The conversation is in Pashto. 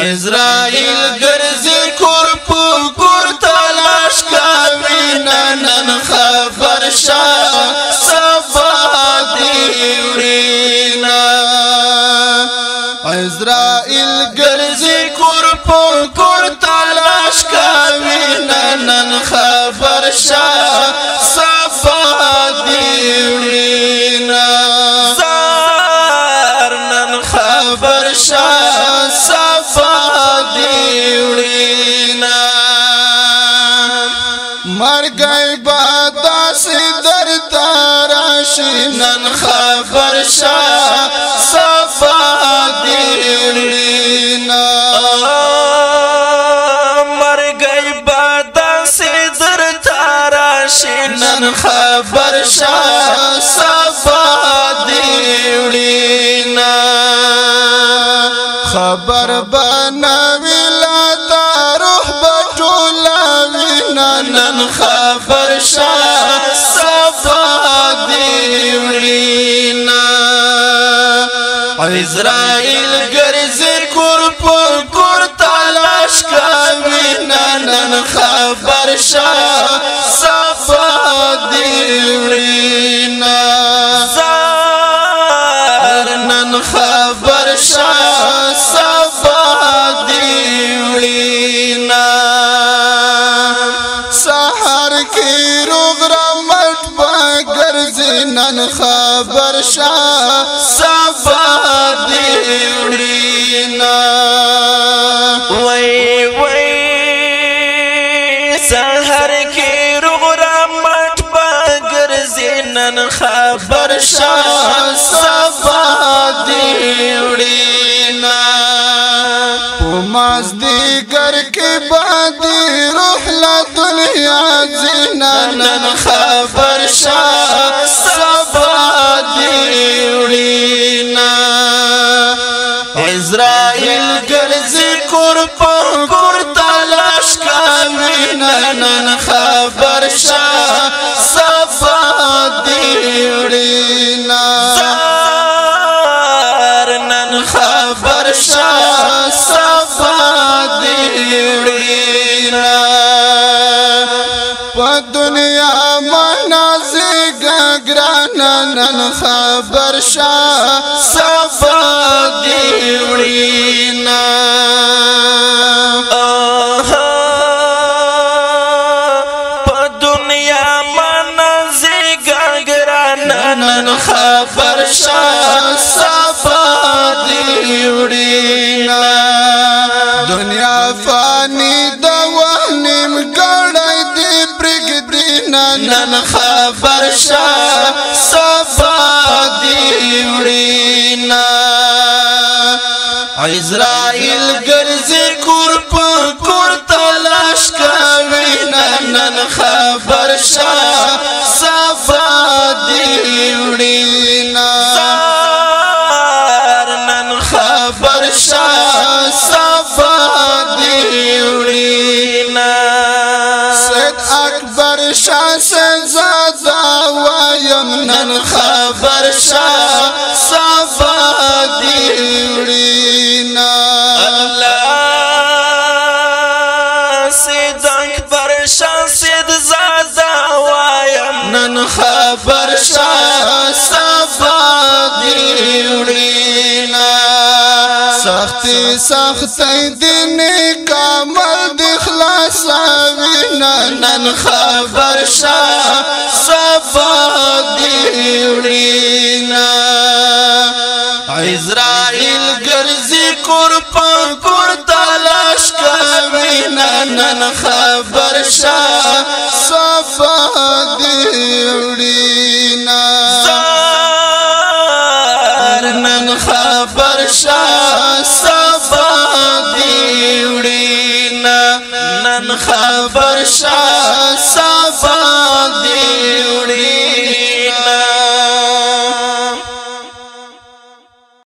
عزرائیل ګرځي کور په کور تلاش کوي نن خبر شه صفا دی وړینا عزرائیل ګرځي کور په کور تلاش کوي نن خبر شه صفا دی وړینا زار نن خبر شه صفا دی وړینا مرګي بادا سدر تاراشي نن خبر شه صفا دی وړینا مرګي بادا سدر تاراشي نن خبر شه صفا دی وړینا خبر بنوي لا روح بټولا نن خبر شه صفا دی وړینا عزرائیل ګرځي کور په کور تلاش کوي نن خبر شه صفا دی وړینا زار نن خبر شه صفا دی وړینا سحر کی روغ رمټ پګرځي نن خبر شه صفا دی وړینا وای وای سحر کی روغ رمټ پګرځي نن خبر شه صفا دی وړینا پماز دیگر کی بادی روح لا دنیا زینا نن خبر شه صفا دی وړینا عزرائیل ګرځي کور په کور تلاش کوي نن خبر شه صفا دی وړینا زار نن خبر شه صفا دی وړینا په دنیا منازګ ګران نن خبر شه صفا دی وړینا په دنیا منازګ ګران نن خبر شه صفا دی وړینا دنیا فانی د وهنیم ګړای دی برګ دینا نن خبر شه صفا دی وړینا عزرائیل ګرځي کور په کور تلاش کوي نن خبر شه صفا دی وړینا زار نن خبر شه صفا دی وړینا سید اکبر شاه زادا وایم نن خبر شه صفا دی وړینا الله سید اکبر شاه سید زادا وایم نن خبر شه صفا دی وړینا سختی سختی دین کامل د اخلاص وینا نن خبر شه صفا دی وړینا عزرائیل ګرځي کور په کور تلاش کوي نن خبر شه صفا دی وړینا زار نن خبر شه صفا دی وړینا نن خبر شه صفا دی وړینا